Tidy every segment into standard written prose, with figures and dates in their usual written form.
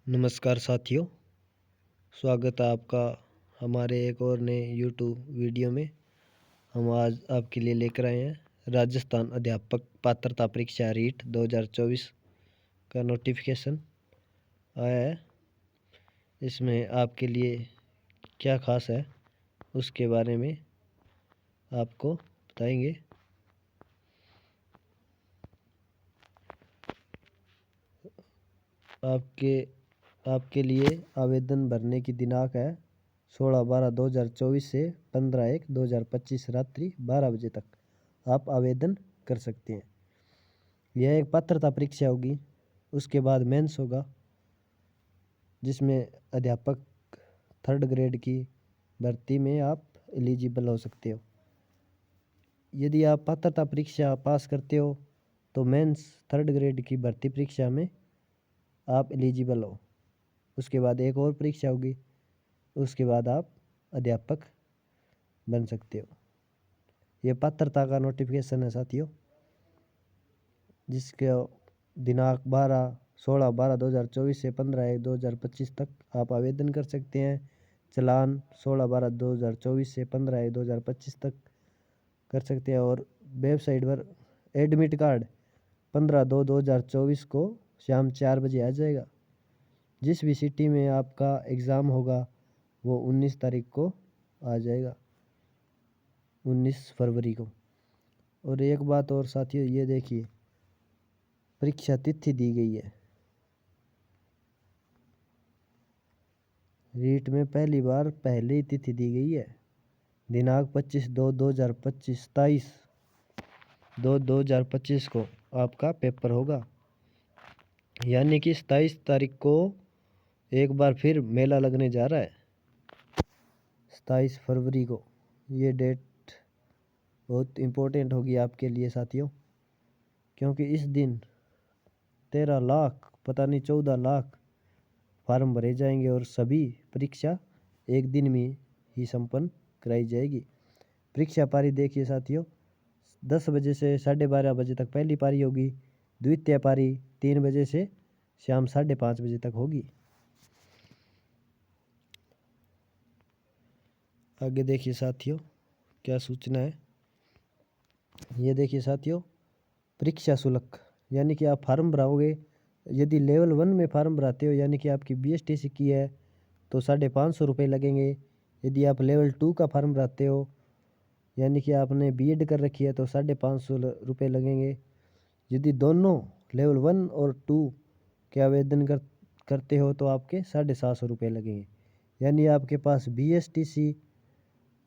नमस्कार साथियों, स्वागत है आपका हमारे एक और नए यूट्यूब वीडियो में। हम आज आपके लिए लेकर आए हैं राजस्थान अध्यापक पात्रता परीक्षा रीट 2024 का नोटिफिकेशन आया है। इसमें आपके लिए क्या खास है उसके बारे में आपको बताएंगे। आपके लिए आवेदन भरने की दिनांक है 16/12/2024 से 15/1/2025 रात्रि 12 बजे तक आप आवेदन कर सकते हैं। यह एक पात्रता परीक्षा होगी। उसके बाद मेंस होगा, जिसमें अध्यापक 3rd ग्रेड की भर्ती में आप एलिजिबल हो सकते हो। यदि आप पात्रता परीक्षा पास करते हो तो मेंस 3rd ग्रेड की भर्ती परीक्षा में आप एलिजिबल हो। उसके बाद एक और परीक्षा होगी, उसके बाद आप अध्यापक बन सकते हो। ये पात्रता का नोटिफिकेशन है साथियों, जिसके दिनांक 16/12/2024 से 15/1/2025 तक आप आवेदन कर सकते हैं। चलान 16/12/2024 से 15/1/2025 तक कर सकते हैं। और वेबसाइट पर एडमिट कार्ड 15/2/2024 को शाम 4 बजे आ जाएगा। जिस भी सिटी में आपका एग्ज़ाम होगा वो 19 तारीख को आ जाएगा, 19 फरवरी को। और एक बात और साथियों, ये देखिए परीक्षा तिथि दी गई है। रीट में पहली बार पहली तिथि दी गई है। दिनांक 25/2/2025 27/2/2025 को आपका पेपर होगा। यानी कि 27 तारीख को एक बार फिर मेला लगने जा रहा है, 27 फरवरी को। ये डेट बहुत इम्पोर्टेंट होगी आपके लिए साथियों, क्योंकि इस दिन 13 लाख पता नहीं 14 लाख फार्म भरे जाएंगे और सभी परीक्षा एक दिन में ही संपन्न कराई जाएगी। परीक्षा पारी देखिए साथियों, 10 बजे से 12:30 बजे तक पहली पारी होगी। द्वितीय पारी 3 बजे से शाम 5:30 बजे तक होगी। आगे देखिए साथियों क्या सूचना है। ये देखिए साथियों, परीक्षा शुल्क, यानी कि आप फार्म भराओगे। यदि लेवल 1 में फार्म भराते हो, यानी कि आपकी BSTC की है, तो 550 रुपये लगेंगे। यदि आप लेवल 2 का फार्म भराते हो, यानी कि आपने B.Ed कर रखी है, तो 550 रुपये लगेंगे। यदि दोनों लेवल 1 और 2 के आवेदन करते हो तो आपके 750 रुपये लगेंगे। यानी आपके पास BSTC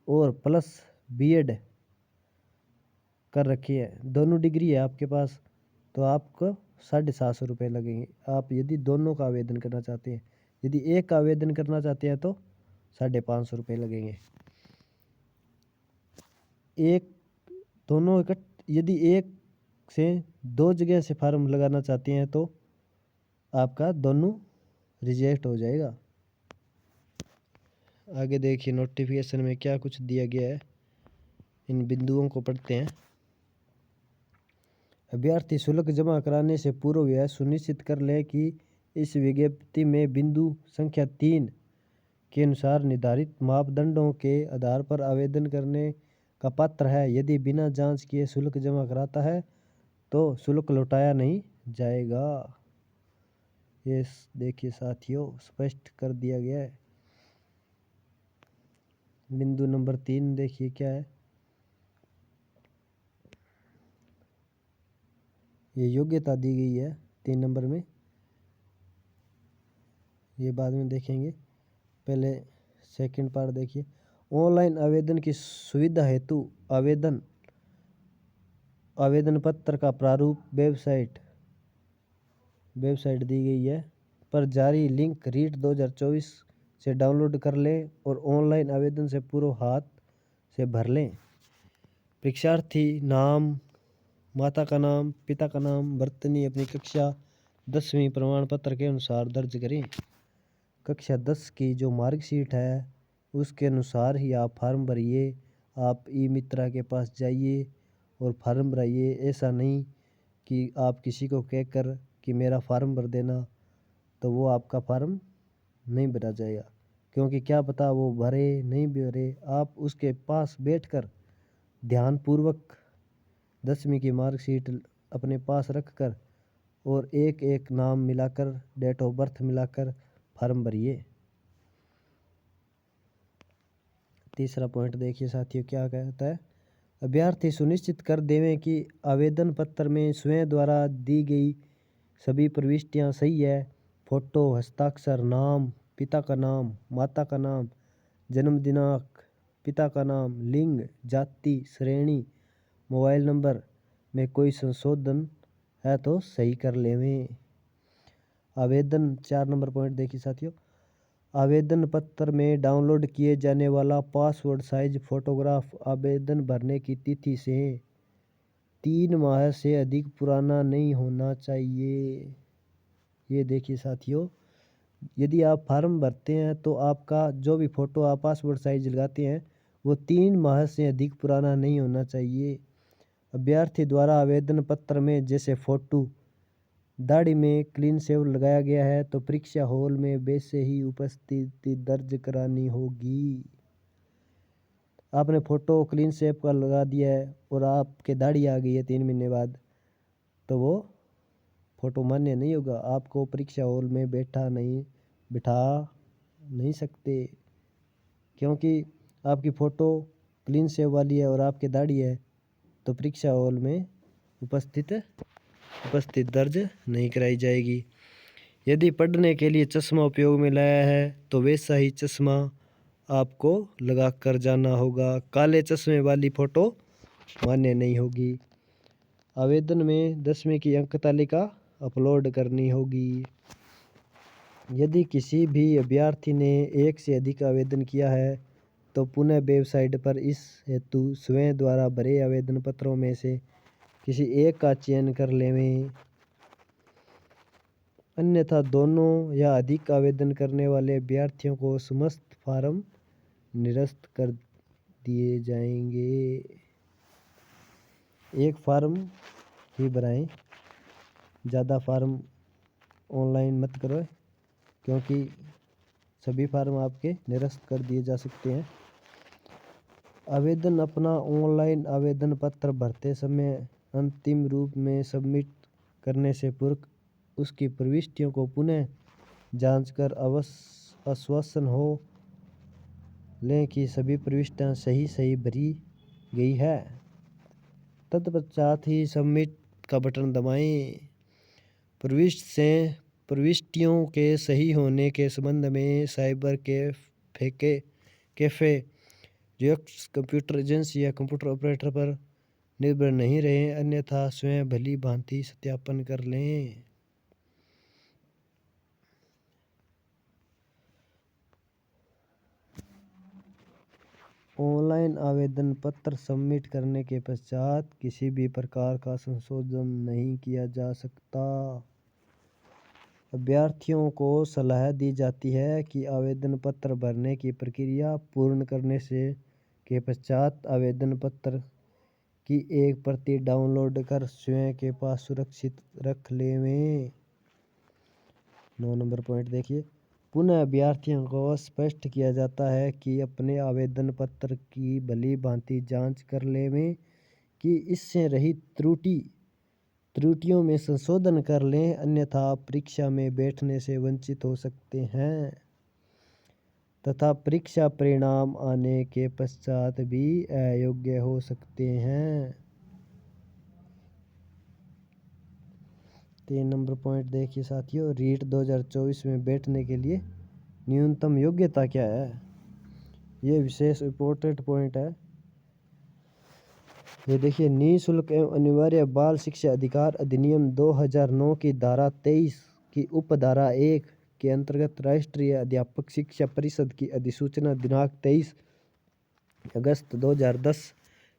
और प्लस B.Ed कर रखी है, दोनों डिग्री है आपके पास, तो आपको 750 रुपये लगेंगे। आप यदि दोनों का आवेदन करना चाहते हैं, यदि एक का आवेदन करना चाहते हैं तो 550 रुपये लगेंगे। एक दोनों यदि एक से 2 जगह से फार्म लगाना चाहते हैं तो आपका दोनों रिजेक्ट हो जाएगा। आगे देखिए नोटिफिकेशन में क्या कुछ दिया गया है, इन बिंदुओं को पढ़ते हैं। अभ्यर्थी शुल्क जमा कराने से पूर्व यह सुनिश्चित कर लें कि इस विज्ञप्ति में बिंदु संख्या 3 के अनुसार निर्धारित मापदंडों के आधार पर आवेदन करने का पात्र है। यदि बिना जांच किए शुल्क जमा कराता है तो शुल्क लौटाया नहीं जाएगा। ये देखिए साथियों स्पष्ट कर दिया गया है। बिंदु नंबर 3 देखिए क्या है। ये योग्यता दी गई है 3 नंबर में, ये बाद में देखेंगे। पहले सेकंड पार्ट देखिए। ऑनलाइन आवेदन की सुविधा हेतु आवेदन पत्र का प्रारूप वेबसाइट दी गई है, पर जारी लिंक रीट 2024 से डाउनलोड कर लें और ऑनलाइन आवेदन से पूर्व हाथ से भर लें। परीक्षार्थी नाम, माता का नाम, पिता का नाम, वर्तनी अपनी कक्षा 10वीं प्रमाण पत्र के अनुसार दर्ज करें। कक्षा 10 की जो मार्कशीट है उसके अनुसार ही आप फार्म भरिए। आप ई-मित्रा के पास जाइए और फार्म भराइए। ऐसा नहीं कि आप किसी को कहकर कि मेरा फार्म भर देना, तो वो आपका फार्म नहीं भरा जाएगा, क्योंकि क्या पता वो भरे नहीं भरे। आप उसके पास बैठकर ध्यानपूर्वक 10वीं की मार्कशीट अपने पास रख कर और एक एक नाम मिलाकर, डेट ऑफ बर्थ मिलाकर फार्म भरिए। तीसरा पॉइंट देखिए साथियों क्या कहता है। अभ्यर्थी सुनिश्चित कर देवें कि आवेदन पत्र में स्वयं द्वारा दी गई सभी प्रविष्टियां सही है। फोटो, हस्ताक्षर, नाम, पिता का नाम, माता का नाम, जन्म दिनांक, पिता का नाम, लिंग, जाति, श्रेणी, मोबाइल नंबर में कोई संशोधन है तो सही कर लेवें। आवेदन 4 नंबर पॉइंट देखिए साथियों। आवेदन पत्र में डाउनलोड किए जाने वाला पासपोर्ट साइज फोटोग्राफ आवेदन भरने की तिथि से 3 माह से अधिक पुराना नहीं होना चाहिए। ये देखिए साथियों, यदि आप फार्म भरते हैं तो आपका जो भी फ़ोटो आप पासपोर्ट साइज लगाते हैं वो 3 माह से अधिक पुराना नहीं होना चाहिए। अभ्यर्थी द्वारा आवेदन पत्र में जैसे फ़ोटो दाढ़ी में क्लीन शेव लगाया गया है तो परीक्षा हॉल में वैसे ही उपस्थिति दर्ज करानी होगी। आपने फ़ोटो क्लीन शेव का लगा दिया है और आपके दाढ़ी आ गई है 3 महीने बाद, तो वो फ़ोटो मान्य नहीं होगा। आपको परीक्षा हॉल में बिठा नहीं सकते, क्योंकि आपकी फ़ोटो क्लीन शेव वाली है और आपके दाढ़ी है, तो परीक्षा हॉल में उपस्थित दर्ज नहीं कराई जाएगी। यदि पढ़ने के लिए चश्मा उपयोग में लाया है तो वैसा ही चश्मा आपको लगा कर जाना होगा। काले चश्मे वाली फ़ोटो मान्य नहीं होगी। आवेदन में 10वीं की अंक तालिका अपलोड करनी होगी। यदि किसी भी अभ्यर्थी ने एक से अधिक आवेदन किया है तो पुनः वेबसाइट पर इस हेतु स्वयं द्वारा भरे आवेदन पत्रों में से किसी एक का चयन कर लेवें, अन्यथा दोनों या अधिक आवेदन करने वाले अभ्यर्थियों को समस्त फार्म निरस्त कर दिए जाएंगे। एक फार्म ही भराएं, ज़्यादा फार्म ऑनलाइन मत करो, क्योंकि सभी फार्म आपके निरस्त कर दिए जा सकते हैं। आवेदन अपना ऑनलाइन आवेदन पत्र भरते समय अंतिम रूप में सबमिट करने से पूर्व उसकी प्रविष्टियों को पुनः जांचकर आश्वासन हो लें कि सभी प्रविष्टियां सही भरी गई है। तत्पश्चात ही सबमिट का बटन दबाएं। प्रविष्टियों के सही होने के संबंध में cyber cafe xerox computer agency या कंप्यूटर ऑपरेटर पर निर्भर नहीं रहें, अन्यथा स्वयं भली भांति सत्यापन कर लें। ऑनलाइन आवेदन पत्र सबमिट करने के पश्चात किसी भी प्रकार का संशोधन नहीं किया जा सकता। अभ्यर्थियों को सलाह दी जाती है कि आवेदन पत्र भरने की प्रक्रिया पूर्ण करने के पश्चात आवेदन पत्र की एक प्रति डाउनलोड कर स्वयं के पास सुरक्षित रख लेवें। 9 नंबर पॉइंट देखिए। पुनः अभ्यर्थियों को स्पष्ट किया जाता है कि अपने आवेदन पत्र की भली भांति जांच कर लेवें कि इससे रहित त्रुटियों में संशोधन कर लें, अन्यथा आप परीक्षा में बैठने से वंचित हो सकते हैं तथा परीक्षा परिणाम आने के पश्चात भी अयोग्य हो सकते हैं। 3 नंबर पॉइंट देखिए साथियों। रीट 2024 में बैठने के लिए न्यूनतम योग्यता क्या है? ये विशेष इम्पोर्टेंट पॉइंट है। ये देखिए, निःशुल्क एवं अनिवार्य बाल शिक्षा अधिकार अधिनियम 2009 की धारा 23 की उपधारा 1 के अंतर्गत राष्ट्रीय अध्यापक शिक्षा परिषद की अधिसूचना दिनांक 23 अगस्त 2010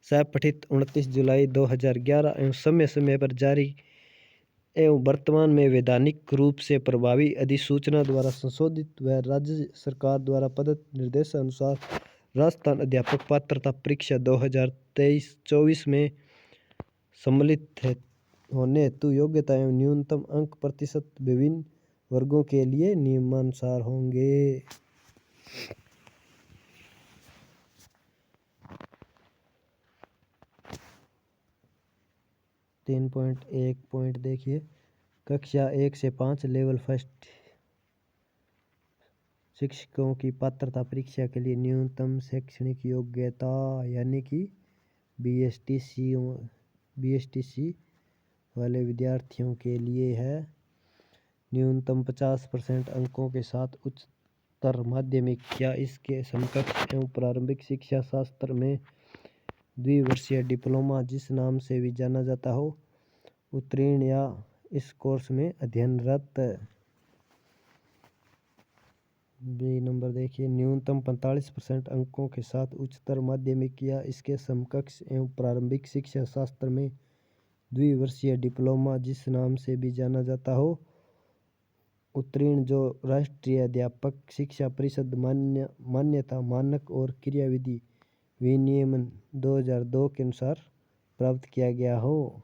सपठित 29 जुलाई 2011 एवं समय समय पर जारी एवं वर्तमान में वैधानिक रूप से प्रभावी अधिसूचना द्वारा संशोधित व राज्य सरकार द्वारा प्रदत्त निर्देशानुसार राजस्थान अध्यापक पात्रता परीक्षा 2023-24 में सम्मिलित होने हेतु योग्यता एवं न्यूनतम अंक प्रतिशत विभिन्न वर्गों के लिए नियमानुसार होंगे। 3.1 पॉइंट देखिए, कक्षा 1 से 5 लेवल फर्स्ट शिक्षकों की पात्रता परीक्षा के लिए न्यूनतम शैक्षणिक योग्यता यानी कि बीएसटीसी वाले विद्यार्थियों के लिए है न्यूनतम 50% अंकों के साथ उच्चतर माध्यमिक या इसके समकक्ष एवं प्रारंभिक शिक्षा शास्त्र में द्विवर्षीय डिप्लोमा जिस नाम से भी जाना जाता हो उत्तीर्ण या इस कोर्स में अध्ययनरत। बी नंबर देखिए, न्यूनतम 45% अंकों के साथ उच्चतर माध्यमिक या इसके समकक्ष एवं प्रारंभिक शिक्षा शास्त्र में द्विवर्षीय डिप्लोमा जिस नाम से भी जाना जाता हो उत्तीर्ण जो राष्ट्रीय अध्यापक शिक्षा परिषद मान्यता मानक और क्रियाविधि विनियमन 2002 के अनुसार प्राप्त किया गया हो।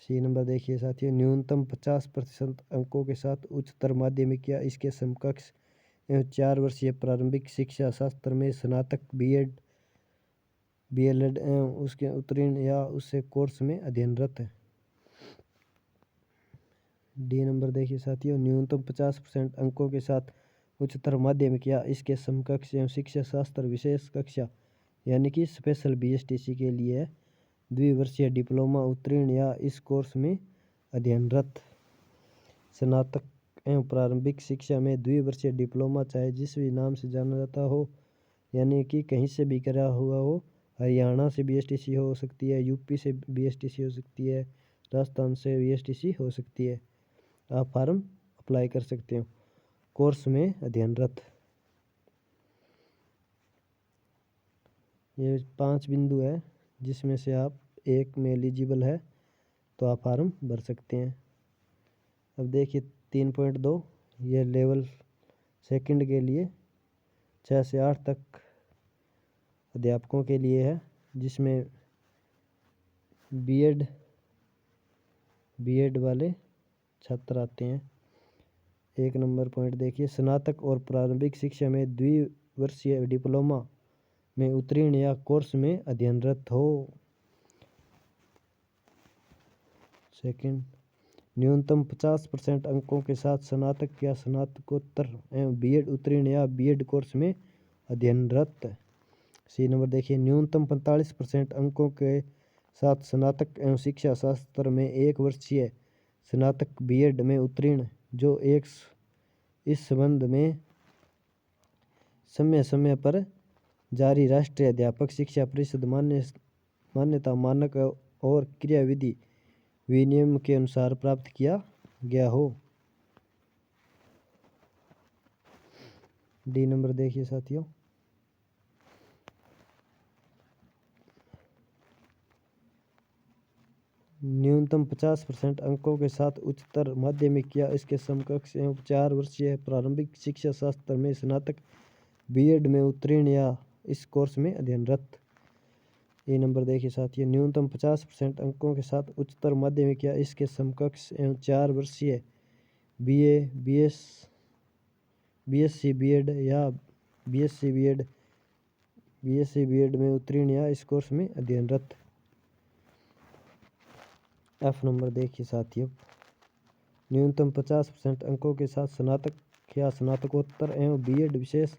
सी नंबर देखिए साथियों, न्यूनतम 50% अंकों के साथ उच्चतर माध्यमिक या इसके समकक्ष एवं 4 वर्षीय प्रारंभिक शिक्षा शास्त्र में स्नातक बीएलएड एवं उसके उत्तीर्ण या उससे कोर्स में अध्ययनरत है। डी नंबर देखिए साथियों, न्यूनतम 50% अंकों के साथ उच्चतर माध्यमिक या इसके समकक्ष एवं शिक्षा शास्त्र विशेष कक्षा यानी कि स्पेशल बीएसटीसी के लिए द्विवर्षीय डिप्लोमा उत्तीर्ण या इस कोर्स में अध्ययनरत। स्नातक एवं प्रारंभिक शिक्षा में द्विवर्षीय डिप्लोमा चाहे जिस भी नाम से जाना जाता हो यानी कि कहीं से भी करा हुआ हो, हरियाणा से बीएसटीसी हो सकती है, यूपी से बीएसटीसी हो सकती है, राजस्थान से बीएसटीसी हो सकती है, आप फॉर्म अप्लाई कर सकते हो कोर्स में अध्ययनरत। ये 5 बिंदु है जिसमें से आप एक में एलिजिबल है तो आप फॉर्म भर सकते हैं। अब देखिए 3.2, ये लेवल सेकंड के लिए 6 से 8 तक अध्यापकों के लिए है जिसमें बीएड वाले छात्र आते हैं। 1 नंबर पॉइंट देखिए, स्नातक और प्रारंभिक शिक्षा में द्विवर्षीय डिप्लोमा में उत्तीर्ण या कोर्स में अध्ययनरत हो। सेकंड, न्यूनतम 50% अंकों के साथ स्नातक या स्नातकोत्तर एवं बीएड उत्तीर्ण या बीएड कोर्स में अध्ययनरत। सी नंबर देखिए, न्यूनतम 45% अंकों के साथ स्नातक एवं शिक्षा शास्त्र में 1 वर्षीय स्नातक बीएड में उत्तीर्ण जो एक इस संबंध में समय समय पर जारी राष्ट्रीय अध्यापक शिक्षा परिषद मान्यता मानक और क्रियाविधि विनियम के अनुसार प्राप्त किया गया हो। डी नंबर देखिए साथियों, न्यूनतम 50% अंकों के साथ उच्चतर माध्यमिक या इसके समकक्ष एवं 4 वर्षीय प्रारंभिक शिक्षा शास्त्र में स्नातक बीएड में उत्तीर्ण या इस कोर्स में अध्ययनरत। ये नंबर देखिए साथियों, न्यूनतम 50% अंकों के साथ उच्चतर माध्यमिक या इसके समकक्ष एवं 4 वर्षीय बीएससी बीएड या बीएससी बीएड में उत्तीर्ण या इस कोर्स में अध्ययनरत। एफ नंबर देखिए साथियों, न्यूनतम 50% अंकों के साथ स्नातक या स्नातकोत्तर एवं बीएड विशेष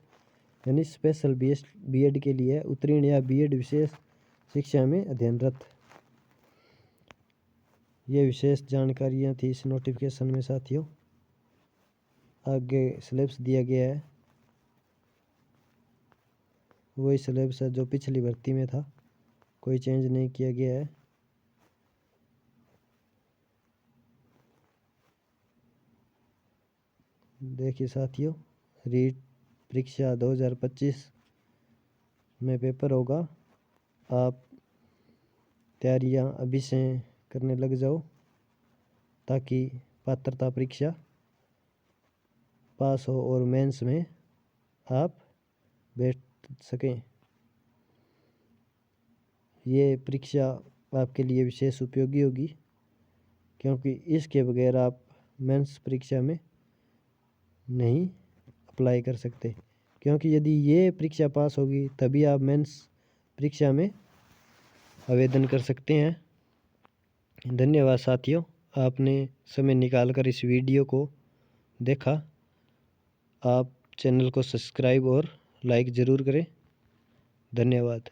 यानी स्पेशल बीएड के लिए उत्तीर्ण या बीएड विशेष शिक्षा में अध्ययनरत। ये विशेष जानकारियाँ थी इस नोटिफिकेशन में साथियों। आगे सिलेबस दिया गया है, वही सिलेबस है जो पिछली भर्ती में था, कोई चेंज नहीं किया गया है। देखिए साथियों, रीट परीक्षा 2025 में पेपर होगा, आप तैयारियां अभी से करने लग जाओ ताकि पात्रता परीक्षा पास हो और मेंस में आप बैठ सकें। ये परीक्षा आपके लिए विशेष उपयोगी होगी। क्योंकि इसके बगैर आप मेंस परीक्षा में नहीं अप्लाई कर सकते, क्योंकि यदि ये परीक्षा पास होगी तभी आप मेंस परीक्षा में आवेदन कर सकते हैं। धन्यवाद साथियों, आपने समय निकाल कर इस वीडियो को देखा। आप चैनल को सब्सक्राइब और लाइक ज़रूर करें। धन्यवाद।